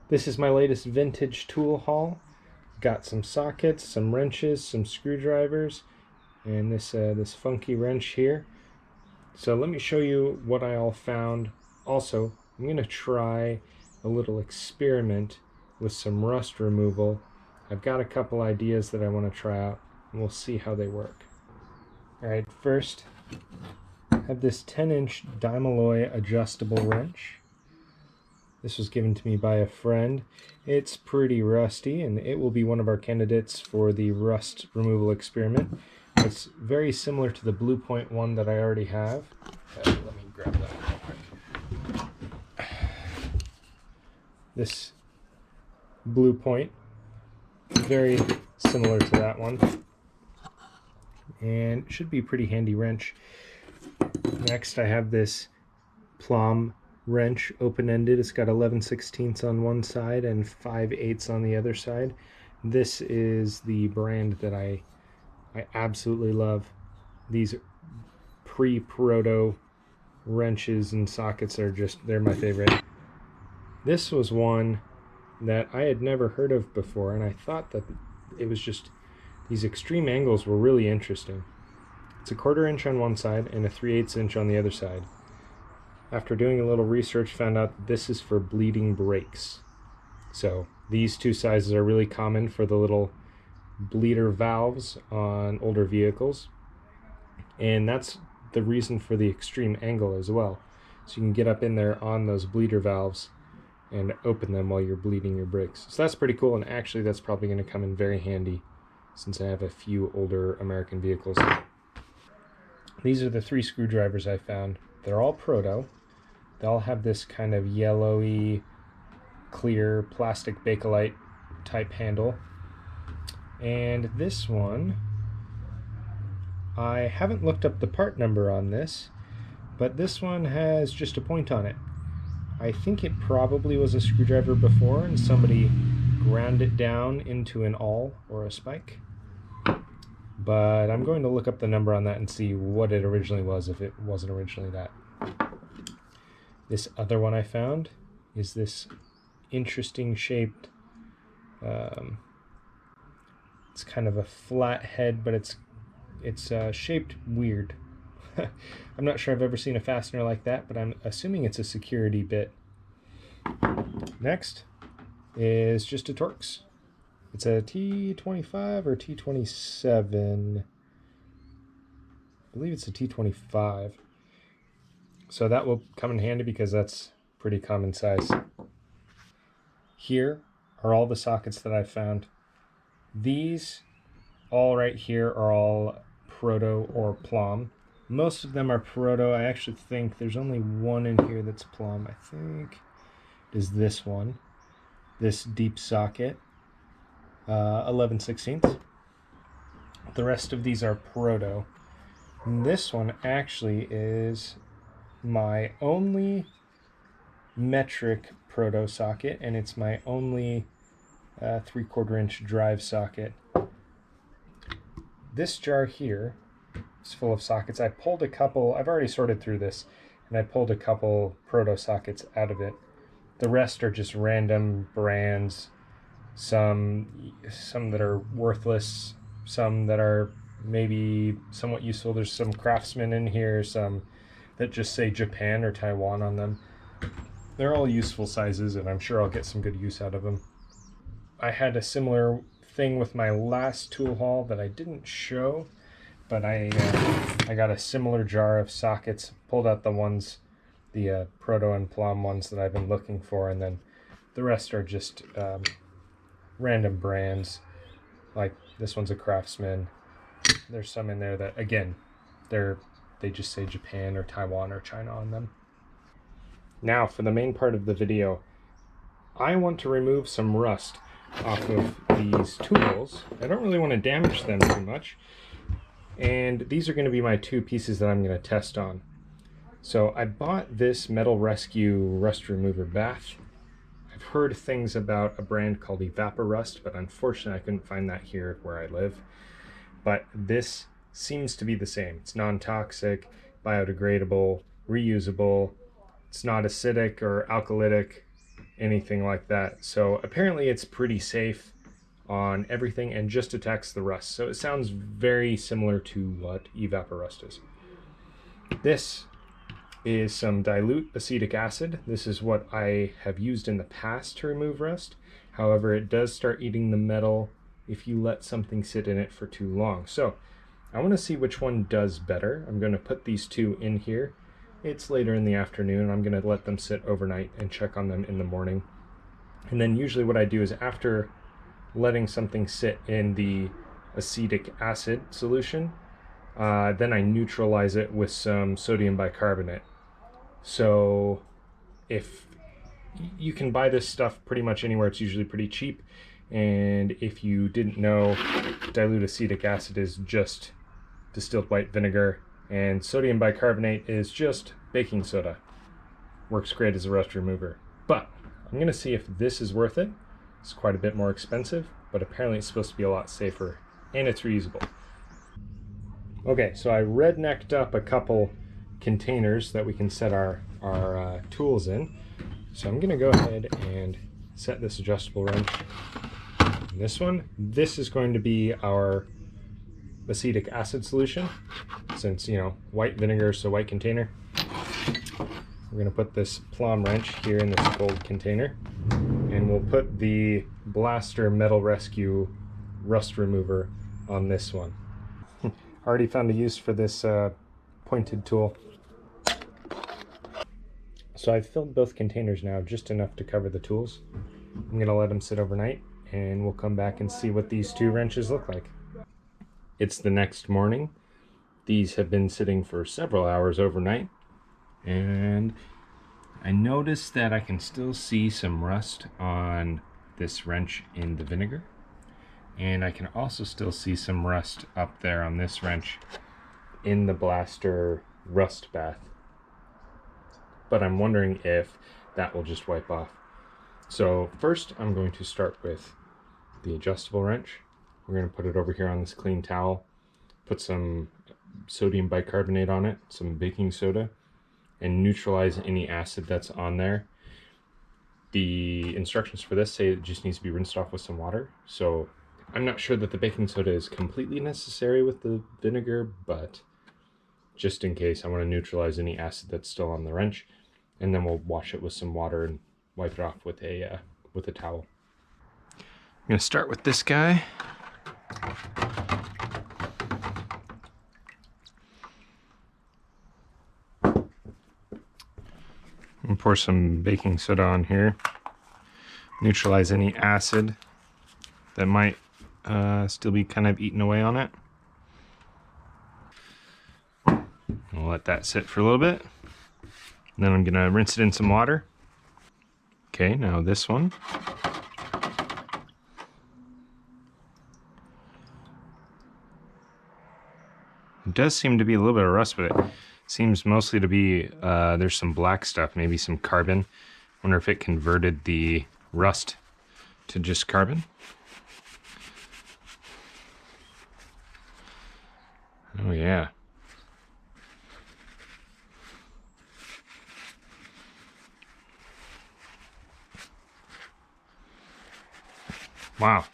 This is my latest vintage tool haul. Got some sockets, some wrenches, some screwdrivers, and this funky wrench here. So let me show you what I all found. Also, I'm going to try a little experiment with some rust removal. I've got a couple ideas that I want to try out, and we'll see how they work. Alright, first, I have this 10-inch Dimeloy adjustable wrench. This was given to me by a friend. It's pretty rusty, and it will be one of our candidates for the rust removal experiment. It's very similar to the Blue Point one that I already have. Let me grab that real quick. This Blue Point, very similar to that one, and should be a pretty handy wrench. Next, I have this Plum wrench, open-ended. It's got 11/16 on one side and 5/8 on the other side. This is the brand that I absolutely love. These pre-proto wrenches and sockets are they're my favorite. This was one that I had never heard of before, and I thought that it was just, these extreme angles were really interesting. It's a 1/4 inch on one side and a 3/8 inch on the other side. After doing a little research, found out that this is for bleeding brakes. So these two sizes are really common for the little bleeder valves on older vehicles, and that's the reason for the extreme angle as well. So you can get up in there on those bleeder valves and open them while you're bleeding your brakes. So that's pretty cool, and actually that's probably going to come in very handy since I have a few older American vehicles. These are the 3 screwdrivers I found. They're all Proto. They all have this kind of yellowy, clear plastic Bakelite type handle. And this one, I haven't looked up the part number on this, but this one has just a point on it. I think it probably was a screwdriver before and somebody ground it down into an awl or a spike. But I'm going to look up the number on that and see what it originally was, if it wasn't originally that. This other one I found is this interesting shaped, it's kind of a flat head, but it's shaped weird. I'm not sure I've ever seen a fastener like that, but I'm assuming it's a security bit. Next is just a Torx. It's a T25 or T27. I believe it's a T25. So that will come in handy because that's pretty common size. Here are all the sockets that I've found. These all right here are all Proto or Plum. Most of them are Proto. I actually think there's only one in here that's Plum. I think it is this one. This deep socket. 11/16. The rest of these are Proto. And this one actually is my only metric Proto socket, and it's my only 3/4 inch drive socket. This jar here is full of sockets. I pulled a couple, I've already sorted through this, and I pulled a couple Proto sockets out of it. The rest are just random brands, some that are worthless, some that are maybe somewhat useful. There's some Craftsman in here, some that just say Japan or Taiwan on them. They're all useful sizes, and I'm sure I'll get some good use out of them. I had a similar thing with my last tool haul that I didn't show, but I got a similar jar of sockets, pulled out the ones, the Proto and Plum ones that I've been looking for, and then the rest are just random brands. Like this one's a Craftsman. There's some in there that, again, they just say Japan or Taiwan or China on them. Now for the main part of the video, I want to remove some rust off of these tools. I don't really want to damage them too much, and these are going to be my 2 pieces that I'm going to test on. So I bought this Metal Rescue rust remover bath. I've heard things about a brand called Evaporust, but unfortunately I couldn't find that here where I live. But this seems to be the same. It's non-toxic, biodegradable, reusable. It's not acidic or alkalytic. anything like that. So apparently it's pretty safe on everything and just attacks the rust. So it sounds very similar to what evaporust is. This is some dilute acetic acid. This is what I have used in the past to remove rust. However, it does start eating the metal if you let something sit in it for too long. So I want to see which one does better. I'm going to put these two in here. It's later in the afternoon. I'm going to let them sit overnight and check on them in the morning. And then usually what I do is after letting something sit in the acetic acid solution, then I neutralize it with some sodium bicarbonate. So if you can buy this stuff pretty much anywhere, it's usually pretty cheap. And if you didn't know, dilute acetic acid is just distilled white vinegar, and sodium bicarbonate is just baking soda. Works great as a rust remover. But I'm going to see if this is worth it. It's quite a bit more expensive, but apparently it's supposed to be a lot safer, and it's reusable. Okay, so I rednecked up a couple containers that we can set our tools in. So I'm going to go ahead and set this adjustable wrench in this one. This is going to be our acetic acid solution, since, you know, white vinegar, so white container. We're going to put this plum wrench here in this gold container, and we'll put the Blaster Metal Rescue rust remover on this one. Already found a use for this pointed tool. So I've filled both containers now, just enough to cover the tools. I'm going to let them sit overnight, and we'll come back and see what these two wrenches look like. It's the next morning. These have been sitting for several hours overnight, and I noticed that I can still see some rust on this wrench in the vinegar, and I can also still see some rust up there on this wrench in the Blaster rust bath. But I'm wondering if that will just wipe off. So first I'm going to start with the adjustable wrench. We're going to put it over here on this clean towel, put some sodium bicarbonate on it, some baking soda, and neutralize any acid that's on there. The instructions for this say it just needs to be rinsed off with some water, so I'm not sure that the baking soda is completely necessary with the vinegar, but just in case, I want to neutralize any acid that's still on the wrench, and then we'll wash it with some water and wipe it off with a towel. I'm going to start with this guy. And pour some baking soda on here. Neutralize any acid that might still be kind of eating away on it. I'll let that sit for a little bit. And then I'm going to rinse it in some water. Okay, now this one. It does seem to be a little bit of rust, but it seems mostly to be, there's some black stuff, maybe some carbon. Wonder if it converted the rust to just carbon. Oh yeah. Wow.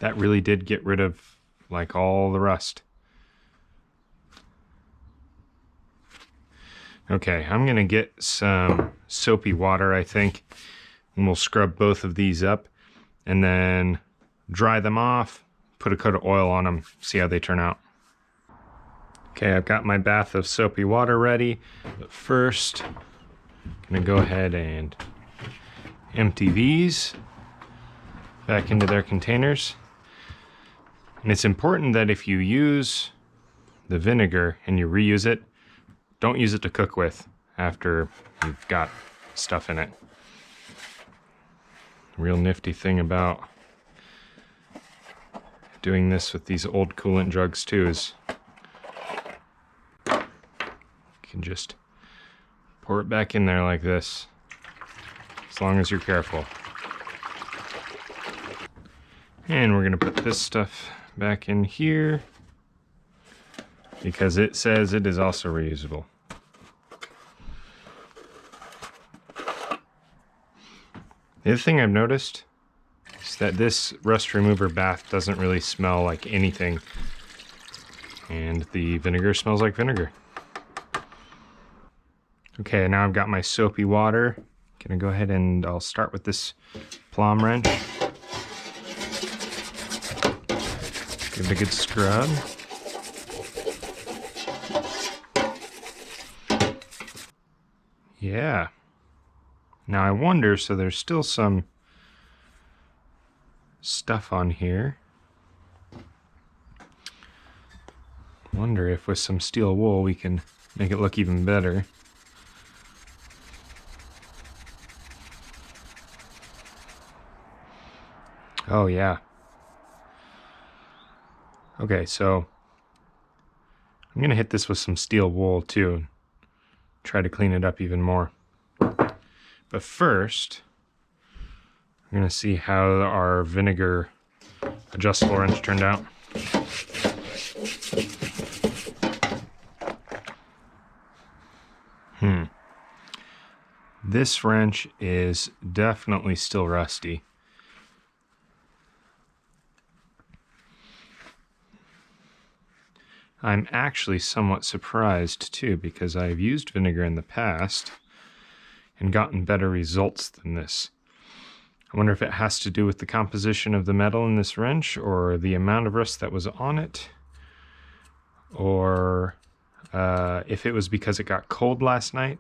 That really did get rid of like all the rust. Okay, I'm gonna get some soapy water, I think, and we'll scrub both of these up and then dry them off, put a coat of oil on them, see how they turn out. Okay, I've got my bath of soapy water ready, but first I'm gonna go ahead and empty these back into their containers. And it's important that if you use the vinegar and you reuse it, don't use it to cook with after you've got stuff in it. Real nifty thing about doing this with these old coolant jugs too is you can just pour it back in there like this, as long as you're careful. And we're gonna put this stuff back in here because it says it is also reusable. The other thing I've noticed is that this rust remover bath doesn't really smell like anything, and the vinegar smells like vinegar. Okay, now I've got my soapy water. Gonna go ahead and I'll start with this plum wrench. Give it a good scrub. Yeah. Now I wonder, so there's still some stuff on here. Wonder if with some steel wool we can make it look even better. Oh yeah. Okay, so I'm gonna hit this with some steel wool too. Try to clean it up even more. But first, I'm gonna see how our vinegar adjustable wrench turned out. This wrench is definitely still rusty. I'm actually somewhat surprised too, because I've used vinegar in the past and gotten better results than this. I wonder if it has to do with the composition of the metal in this wrench, or the amount of rust that was on it, or if it was because it got cold last night.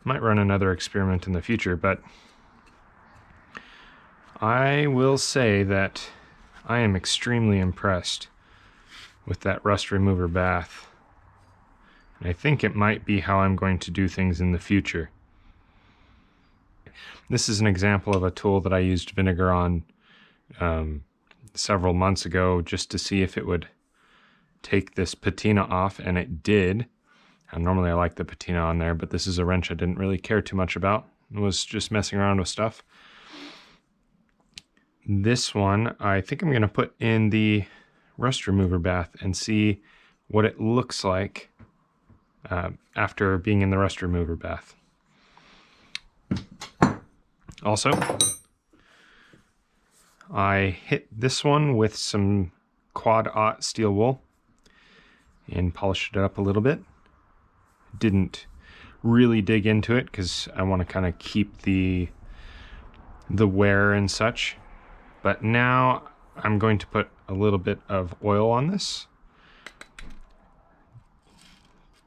Might run another experiment in the future, but I will say that I am extremely impressed with that rust remover bath. And I think it might be how I'm going to do things in the future. This is an example of a tool that I used vinegar on several months ago just to see if it would take this patina off, and it did. Normally I like the patina on there, but this is a wrench I didn't really care too much about. I was just messing around with stuff. This one, I think I'm going to put in the rust remover bath and see what it looks like after being in the rust remover bath. Also, I hit this one with some quad-aught steel wool and polished it up a little bit. Didn't really dig into it because I want to kind of keep the wear and such. But now I'm going to put a little bit of oil on this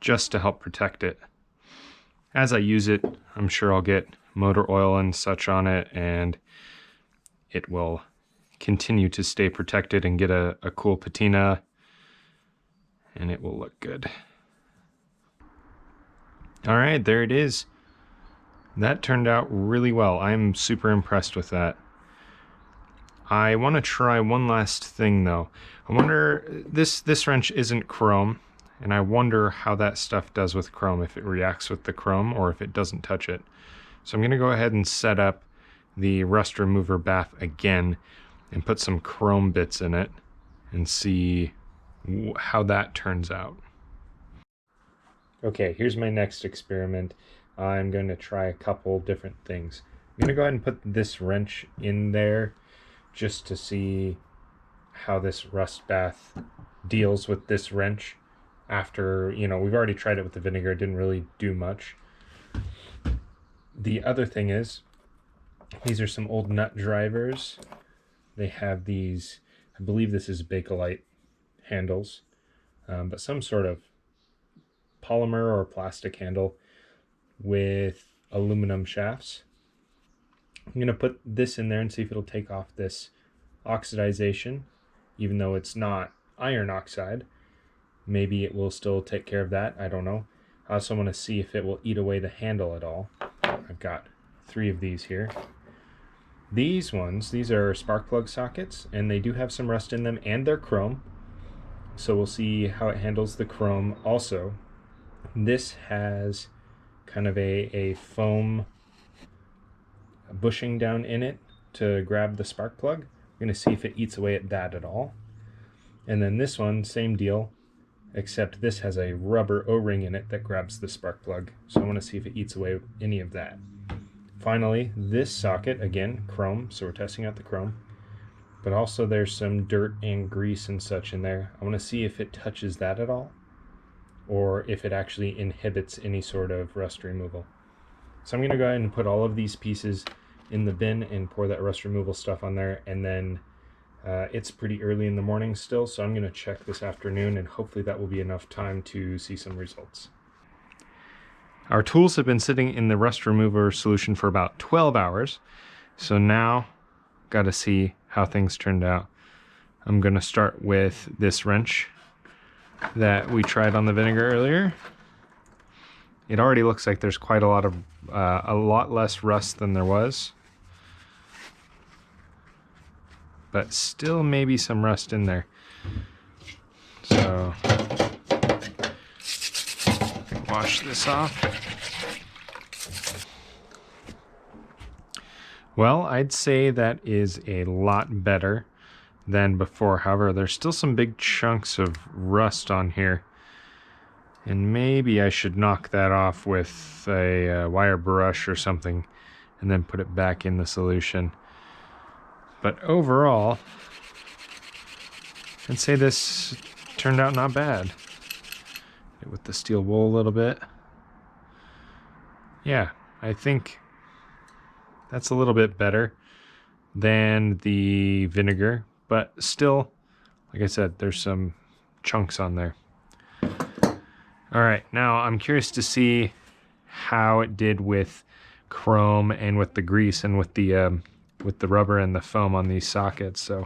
just to help protect it. As I use it, I'm sure I'll get motor oil and such on it, and it will continue to stay protected and get a cool patina, and it will look good. All right, there it is. That turned out really well. I'm super impressed with that. I want to try one last thing though. I wonder, this wrench isn't chrome, and I wonder how that stuff does with chrome, if it reacts with the chrome or if it doesn't touch it. So I'm going to go ahead and set up the rust remover bath again and put some chrome bits in it and see how that turns out. Okay, here's my next experiment. I'm going to try a couple different things. I'm going to go ahead and put this wrench in there just to see how this rust bath deals with this wrench after, we've already tried it with the vinegar. It didn't really do much. The other thing is, these are some old nut drivers. They have these, I believe this is Bakelite handles, but some sort of polymer or plastic handle with aluminum shafts. I'm going to put this in there and see if it'll take off this oxidization, even though it's not iron oxide. Maybe it will still take care of that. I don't know. I also want to see if it will eat away the handle at all. I've got 3 of these here. These are spark plug sockets, and they do have some rust in them, and they're chrome. So we'll see how it handles the chrome also. This has kind of a foam bushing down in it to grab the spark plug. We're going to see if it eats away at that at all. And then this one, same deal, except this has a rubber O-ring in it that grabs the spark plug. So I want to see if it eats away any of that. Finally, this socket, again, chrome, so we're testing out the chrome. But also there's some dirt and grease and such in there. I want to see if it touches that at all, or if it actually inhibits any sort of rust removal. So I'm going to go ahead and put all of these pieces in the bin and pour that rust removal stuff on there, and then it's pretty early in the morning still, so I'm going to check this afternoon, and hopefully that will be enough time to see some results. Our tools have been sitting in the rust remover solution for about 12 hours, so now got to see how things turned out. I'm going to start with this wrench that we tried on the vinegar earlier. It already looks like there's quite a lot less rust than there was, but still maybe some rust in there. So wash this off. Well, I'd say that is a lot better than before. However, there's still some big chunks of rust on here, and maybe I should knock that off with a wire brush or something and then put it back in the solution. But overall, I'd say this turned out not bad. With the steel wool a little bit. Yeah, I think that's a little bit better than the vinegar, but still, like I said, there's some chunks on there. All right, now I'm curious to see how it did with chrome and with the grease and with the rubber and the foam on these sockets. So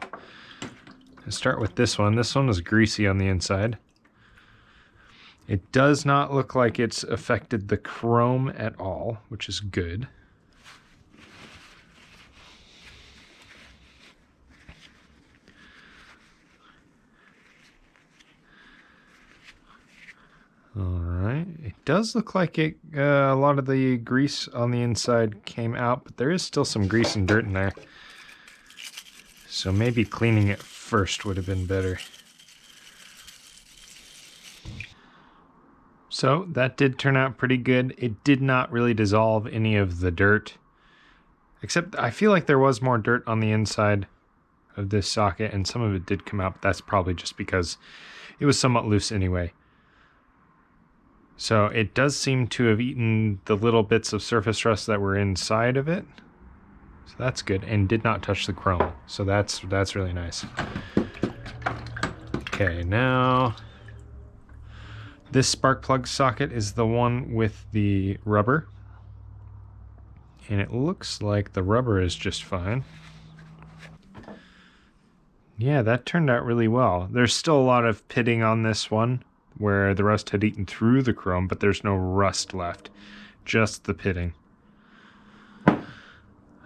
let's start with this one. This one is greasy on the inside. It does not look like it's affected the chrome at all, which is good. All right, it does look like a lot of the grease on the inside came out, but there is still some grease and dirt in there. So maybe cleaning it first would have been better. So that did turn out pretty good. It did not really dissolve any of the dirt, except I feel like there was more dirt on the inside of this socket, and some of it did come out, but that's probably just because it was somewhat loose anyway. So it does seem to have eaten the little bits of surface rust that were inside of it. So that's good, and did not touch the chrome. So that's really nice. Okay, now this spark plug socket is the one with the rubber. And it looks like the rubber is just fine. Yeah, that turned out really well. There's still a lot of pitting on this one where the rust had eaten through the chrome, but there's no rust left, just the pitting.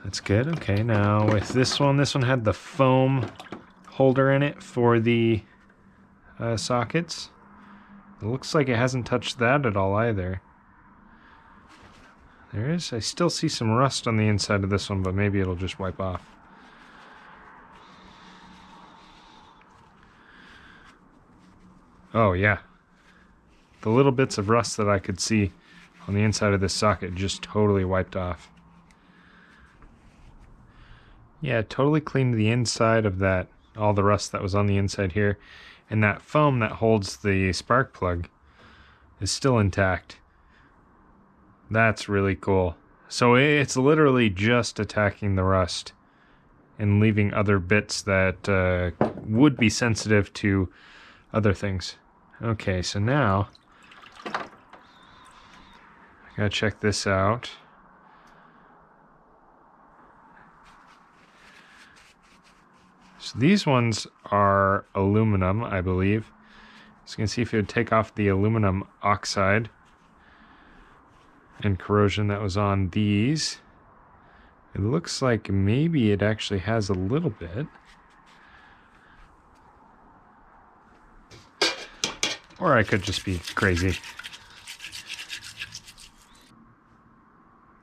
That's good. Okay, now with this one had the foam holder in it for the sockets. It looks like it hasn't touched that at all either. I still see some rust on the inside of this one, but maybe it'll just wipe off. Oh yeah. The little bits of rust that I could see on the inside of this socket just totally wiped off. Yeah, it totally cleaned the inside of that, all the rust that was on the inside here. And that foam that holds the spark plug is still intact. That's really cool. So it's literally just attacking the rust and leaving other bits that would be sensitive to other things. Okay, so now I gotta check this out. So these ones are aluminum, I believe. So you can see if you would take off the aluminum oxide and corrosion that was on these, it looks like maybe it actually has a little bit. Or I could just be crazy.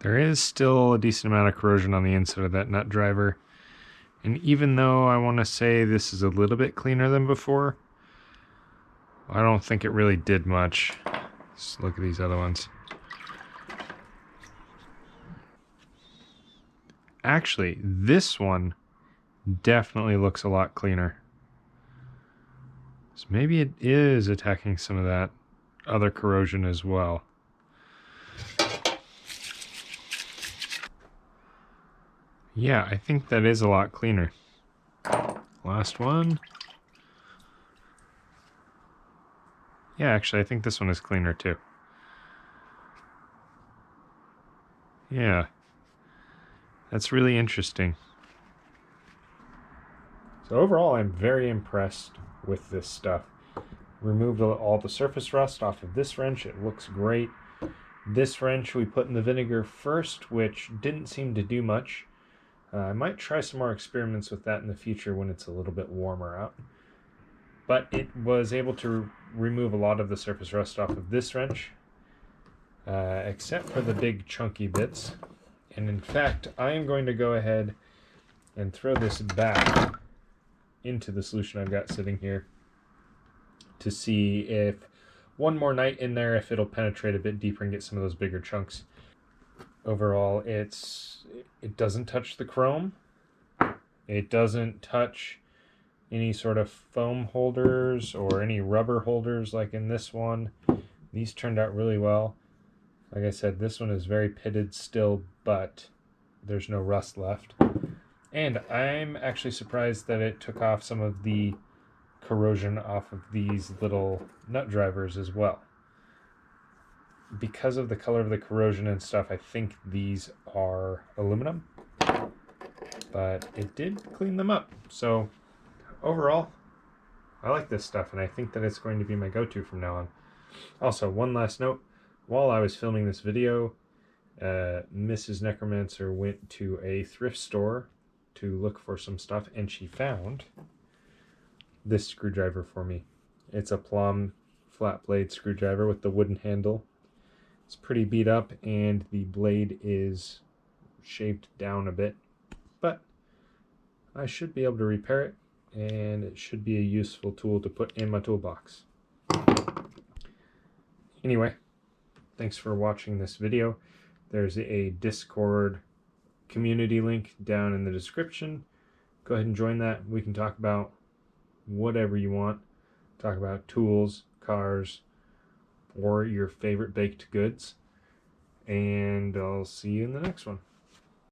There is still a decent amount of corrosion on the inside of that nut driver. And even though I want to say this is a little bit cleaner than before, I don't think it really did much. Let's look at these other ones. Actually, this one definitely looks a lot cleaner. So maybe it is attacking some of that other corrosion as well. Yeah, I think that is a lot cleaner. Last one. Yeah, actually, I think this one is cleaner too. Yeah, that's really interesting. So overall, I'm very impressed with this stuff. Removed all the surface rust off of this wrench. It looks great. This wrench we put in the vinegar first, which didn't seem to do much. I might try some more experiments with that in the future when it's a little bit warmer out. But it was able to remove a lot of the surface rust off of this wrench, except for the big chunky bits. And in fact, I am going to go ahead and throw this back into the solution I've got sitting here to see if one more night in there, if it'll penetrate a bit deeper and get some of those bigger chunks. Overall, it doesn't touch the chrome. It doesn't touch any sort of foam holders or any rubber holders like in this one. These turned out really well. Like I said, this one is very pitted still, but there's no rust left. And I'm actually surprised that it took off some of the corrosion off of these little nut drivers as well. Because of the color of the corrosion and stuff, I think these are aluminum, but it did clean them up. So overall, I like this stuff, and I think that it's going to be my go-to from now on. Also, one last note. While I was filming this video, Mrs. Necromancer went to a thrift store to look for some stuff, and she found this screwdriver for me. It's a Plum flat blade screwdriver with the wooden handle. It's pretty beat up, and the blade is shaped down a bit, but I should be able to repair it, and it should be a useful tool to put in my toolbox. Anyway, thanks for watching this video. There's a Discord community link down in the description. Go ahead and join that. We can talk about whatever you want. Talk about tools, cars, or your favorite baked goods. And I'll see you in the next one.